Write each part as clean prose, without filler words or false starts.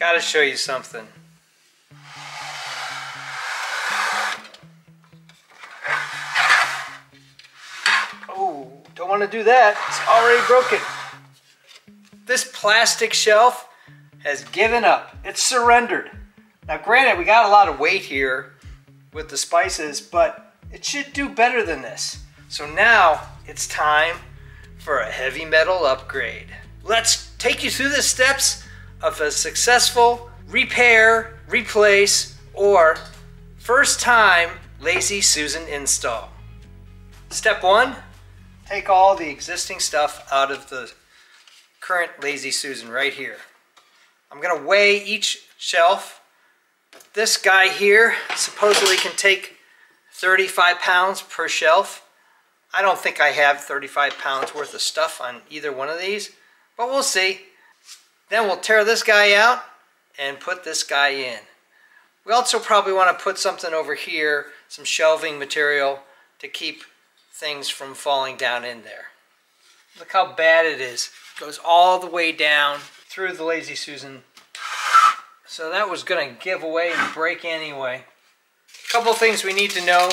Gotta show you something. Oh, don't want to do that. It's already broken. This plastic shelf has given up. It's surrendered. Now granted, we got a lot of weight here with the spices, but it should do better than this. So now it's time for a heavy metal upgrade. Let's take you through the steps of a successful repair, replace, or first time Lazy Susan install. Step 1, take all the existing stuff out of the current Lazy Susan right here. I'm gonna weigh each shelf. This guy here supposedly can take 35 pounds per shelf. I don't think I have 35 pounds worth of stuff on either one of these, but we'll see. Then we'll tear this guy out and put this guy in. We also probably want to put something over here, some shelving material to keep things from falling down in there. Look how bad it is. It goes all the way down through the Lazy Susan. So that was going to give away and break anyway. A couple things we need to know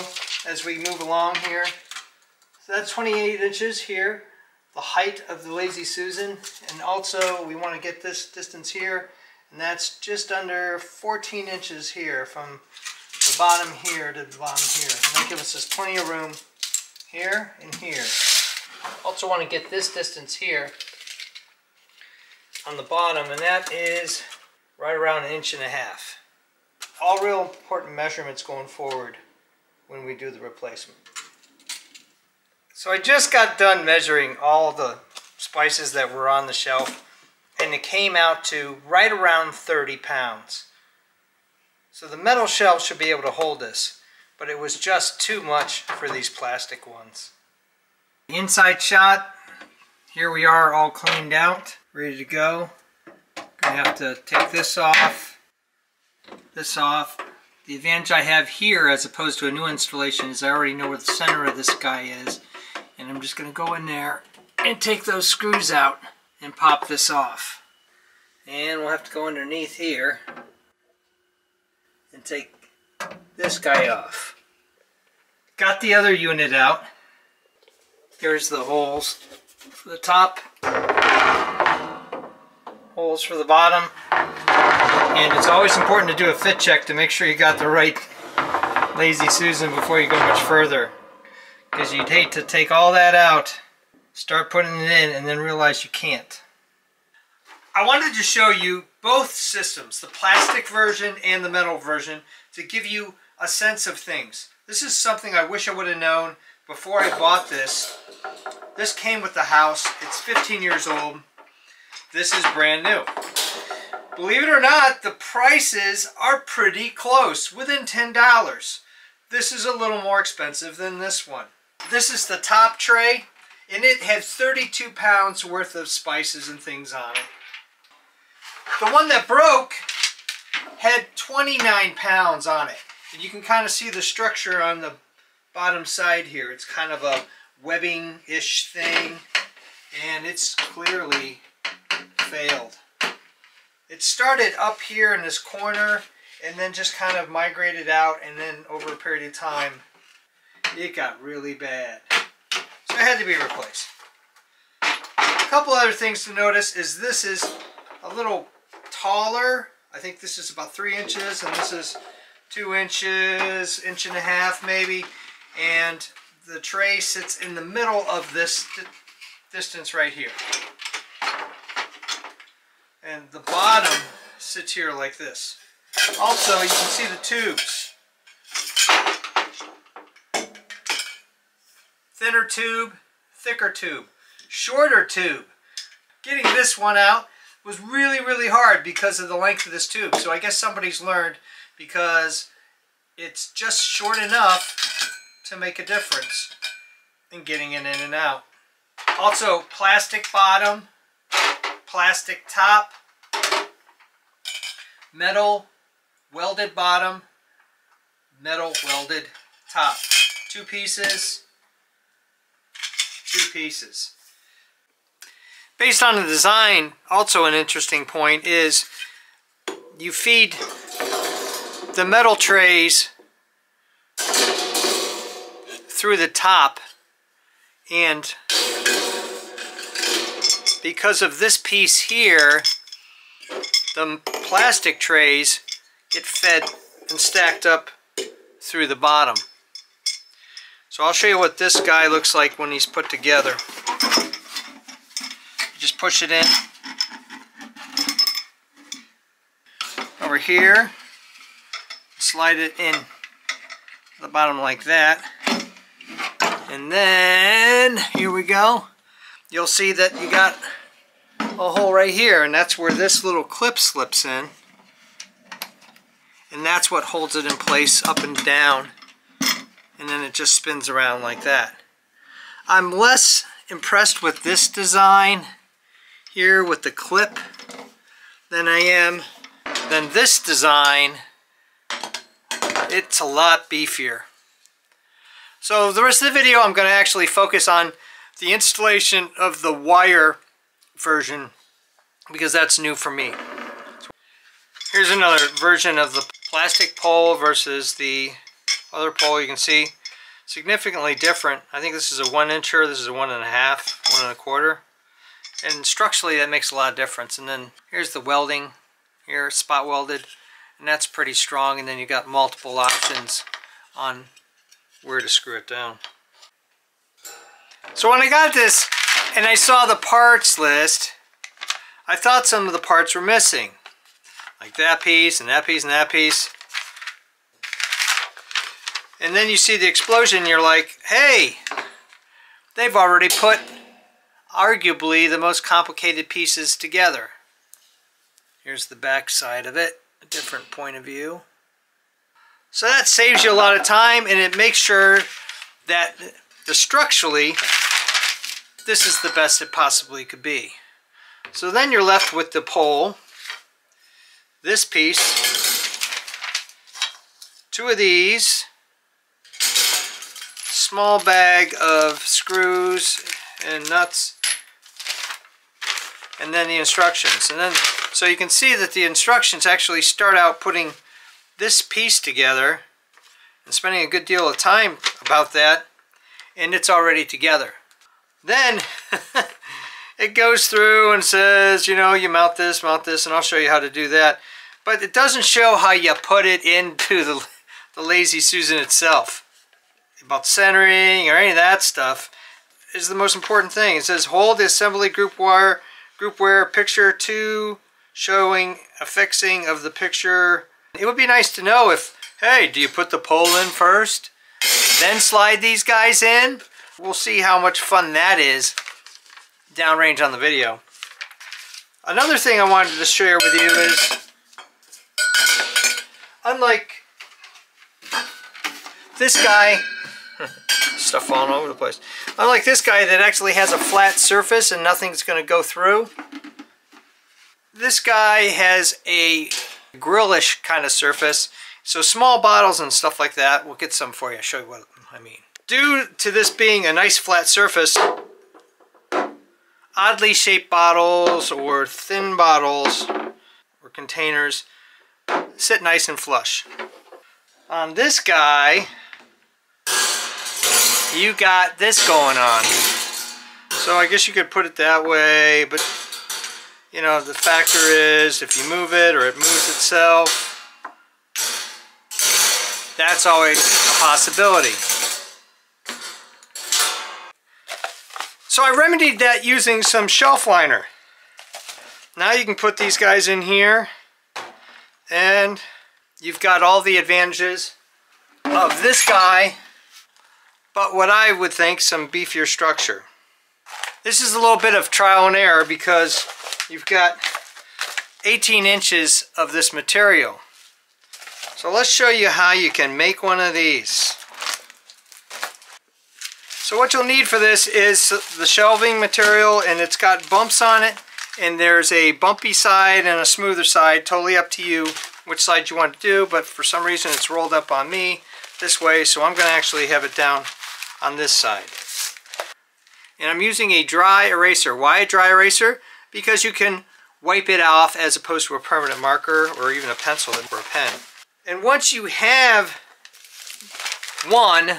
as we move along here. So that's 28 inches here, the height of the Lazy Susan, and also we want to get this distance here, and that's just under 14 inches here from the bottom here to the bottom here. And that gives us plenty of room here and here. Also want to get this distance here on the bottom, and that is right around 1.5 inches. All real important measurements going forward when we do the replacement. So I just got done measuring all the spices that were on the shelf, and it came out to right around 30 pounds. So the metal shelf should be able to hold this, but it was just too much for these plastic ones. The inside shot, here we are all cleaned out, ready to go. Gonna have to take this off, this off. The advantage I have here as opposed to a new installation is I already know where the center of this guy is. And I'm just going to go in there and take those screws out and pop this off. And we'll have to go underneath here and take this guy off. Got the other unit out. Here's the holes for the top, holes for the bottom. And it's always important to do a fit check to make sure you got the right Lazy Susan before you go much further. Because you'd hate to take all that out, start putting it in, and then realize you can't. I wanted to show you both systems, the plastic version and the metal version, to give you a sense of things. This is something I wish I would have known before I bought this. This came with the house. It's 15 years old. This is brand new. Believe it or not, the prices are pretty close, within $10. This is a little more expensive than this one. This is the top tray, and it had 32 pounds worth of spices and things on it. The one that broke had 29 pounds on it. And you can kind of see the structure on the bottom side here. It's kind of a webbing-ish thing, and it's clearly failed. It started up here in this corner and then just kind of migrated out, and then over a period of time it got really bad. So it had to be replaced. A couple other things to notice is this is a little taller. I think this is about 3 inches, and this is 2 inches, 1.5 inches maybe, and the tray sits in the middle of this distance right here. And the bottom sits here like this. Also, you can see the tubes. Thinner tube, thicker tube, shorter tube. Getting this one out was really, really hard because of the length of this tube. So I guess somebody's learned, because it's just short enough to make a difference in getting it in and out. Also, plastic bottom, plastic top, metal welded bottom, metal welded top. 2 pieces, 2 pieces. Based on the design, also an interesting point is you feed the metal trays through the top, and because of this piece here, the plastic trays get fed and stacked up through the bottom. So I'll show you what this guy looks like when he's put together. You just push it in over here, slide it in the bottom like that, and then here we go. You'll see that you got a hole right here, and that's where this little clip slips in, and that's what holds it in place up and down, and then it just spins around like that. I'm less impressed with this design here with the clip than this design. It's a lot beefier. So the rest of the video I'm going to actually focus on the installation of the wire version, because that's new for me. Here's another version of the plastic pole versus the other pole. You can see significantly different. I think this is a 1-incher, this is a 1.5, 1.25. And structurally that makes a lot of difference. And then here's the welding here, spot welded, and that's pretty strong. And then you got multiple options on where to screw it down. So when I got this and I saw the parts list, I thought some of the parts were missing, like that piece and that piece and that piece. And then you see the explosion, you're like, hey, they've already put arguably the most complicated pieces together. Here's the back side of it, a different point of view. So that saves you a lot of time, and it makes sure that structurally this is the best it possibly could be. So then you're left with the pole, this piece, 2 of these, small bag of screws and nuts, and then the instructions. And then so you can see that the instructions actually start out putting this piece together and spending a good deal of time about that, and it's already together. Then it goes through and says, you know, you mount this, and I'll show you how to do that. But it doesn't show how you put it into the Lazy Susan itself. About centering or any of that stuff is the most important thing. It says hold the assembly group wire picture 2, showing a fixing of the picture. It would be nice to know if, hey, do you put the pole in first, then slide these guys in? We'll see how much fun that is downrange on the video. Another thing I wanted to share with you is, unlike this guy, stuff falling all over the place, unlike this guy that actually has a flat surface and nothing's going to go through, this guy has a grillish kind of surface, so small bottles and stuff like that, we'll get some for you, I'll show you what I mean. Due to this being a nice flat surface, oddly shaped bottles or thin bottles or containers sit nice and flush. On this guy, you got this going on. So I guess you could put it that way, but you know, the factor is if you move it or it moves itself, that's always a possibility. So I remedied that using some shelf liner. Now you can put these guys in here, and you've got all the advantages of this guy, but what I would think some beefier structure. This is a little bit of trial and error because you've got 18 inches of this material. So let's show you how you can make one of these. So what you'll need for this is the shelving material, and it's got bumps on it, and there's a bumpy side and a smoother side, totally up to you which side you want to do, but for some reason it's rolled up on me this way, so I'm going to actually have it down on this side. And I'm using a dry eraser. Why a dry eraser? Because you can wipe it off as opposed to a permanent marker or even a pencil or a pen. And once you have one,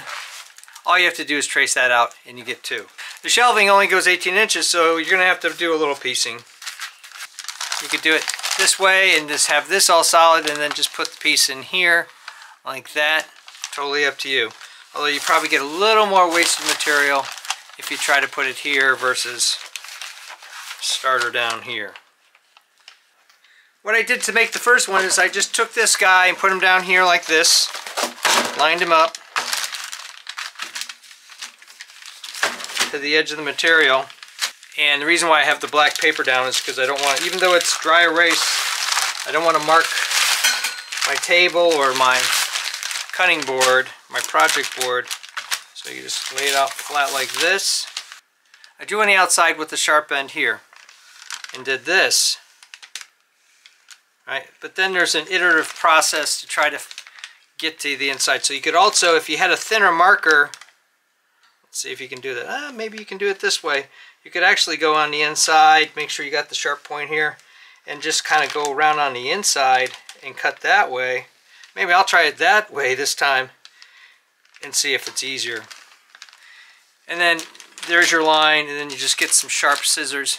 all you have to do is trace that out and you get two. The shelving only goes 18 inches, so you're going to have to do a little piecing. You could do it this way and just have this all solid and then just put the piece in here like that. Totally up to you. Although you probably get a little more wasted material if you try to put it here versus starter down here. What I did to make the first one is I just took this guy and put him down here like this, lined him up to the edge of the material. And the reason why I have the black paper down is because I don't want, even though it's dry erase, I don't want to mark my table or my cutting board, my project board. So you just lay it out flat like this. I drew on the outside with the sharp end here and did this. Right? But then there's an iterative process to try to get to the inside. So you could also, if you had a thinner marker, let's see if you can do that. Maybe you can do it this way. You could actually go on the inside, make sure you got the sharp point here, and just kind of go around on the inside and cut that way. Maybe I'll try it that way this time and see if it's easier. And then there's your line, and then you just get some sharp scissors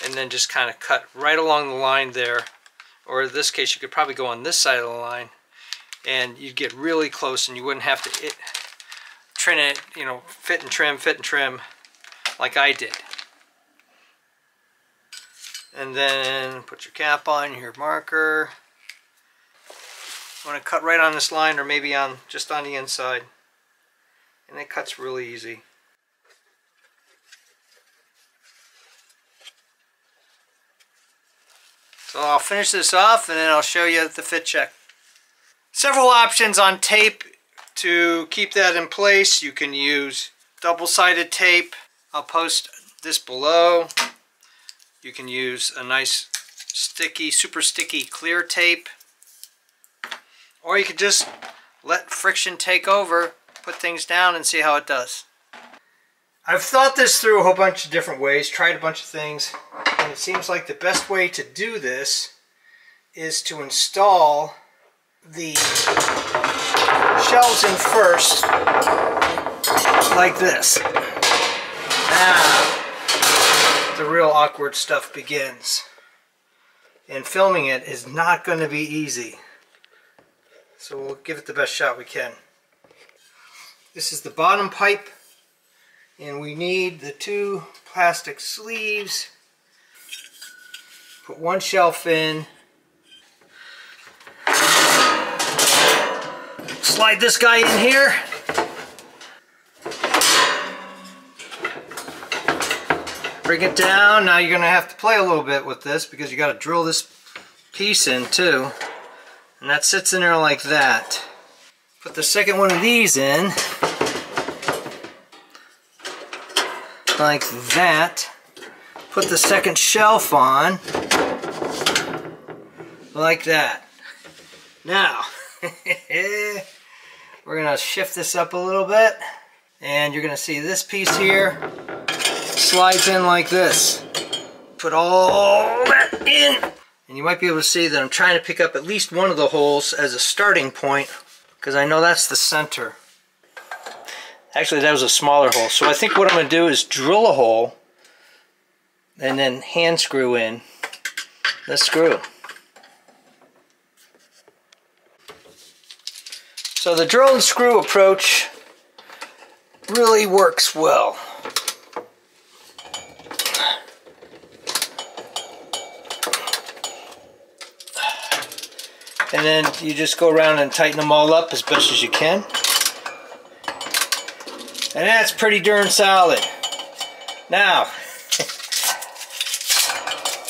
and then just kind of cut right along the line there. Or in this case, you could probably go on this side of the line and you'd get really close and you wouldn't have to trim it, you know, fit and trim like I did. And then put your cap on, your marker. You want to cut right on this line or maybe on just on the inside. And it cuts really easy. So I'll finish this off and then I'll show you the fit check. Several options on tape to keep that in place. You can use double-sided tape. I'll post this below. You can use a nice sticky, super sticky clear tape. Or you could just let friction take over, put things down and see how it does. I've thought this through a whole bunch of different ways, tried a bunch of things, and it seems like the best way to do this is to install the shelves in first, like this. Now, the real awkward stuff begins. And filming it is not going to be easy. So we'll give it the best shot we can. This is the bottom pipe. And we need the two plastic sleeves. Put one shelf in. Slide this guy in here. Bring it down. Now you're going to have to play a little bit with this because you got to drill this piece in too. And that sits in there like that. Put the second one of these in. Like that. Put the second shelf on like that. Now we're gonna shift this up a little bit and you're gonna see this piece here slides in like this. Put all that in and you might be able to see that I'm trying to pick up at least one of the holes as a starting point because I know that's the center. Actually, that was a smaller hole. So I think what I'm going to do is drill a hole and then hand screw in the screw. So the drill and screw approach really works well. And then you just go around and tighten them all up as best as you can. And that's pretty darn solid. Now,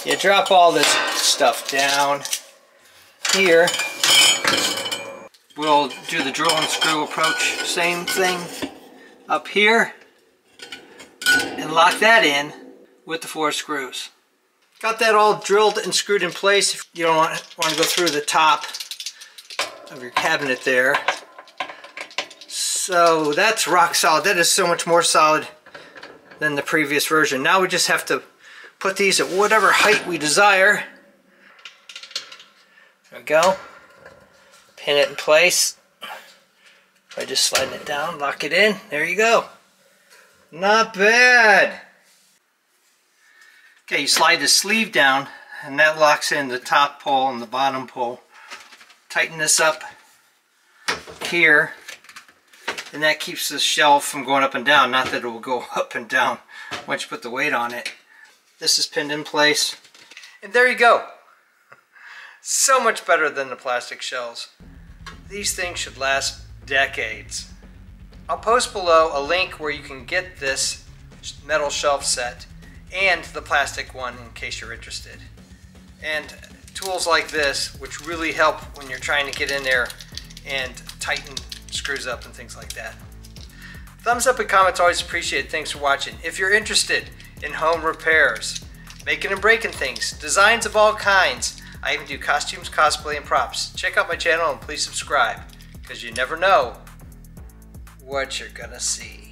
you drop all this stuff down here. We'll do the drill and screw approach, same thing up here, and lock that in with the 4 screws. Got that all drilled and screwed in place. If you don't want to go through the top of your cabinet there. So that's rock solid. That is so much more solid than the previous version. Now we just have to put these at whatever height we desire. There we go. Pin it in place. By just sliding it down, lock it in. There you go. Not bad. Okay, you slide the sleeve down and that locks in the top pole and the bottom pole. Tighten this up here and that keeps the shelf from going up and down. Not that it will go up and down once you put the weight on it. This is pinned in place. And there you go. So much better than the plastic shells. These things should last decades. I'll post below a link where you can get this metal shelf set and the plastic one in case you're interested. And tools like this, which really help when you're trying to get in there and tighten screws up and things like that. Thumbs up and comments always appreciated. Thanks for watching. If you're interested in home repairs, making and breaking things, designs of all kinds, I even do costumes, cosplay, and props. Check out my channel and please subscribe, because you never know what you're gonna see.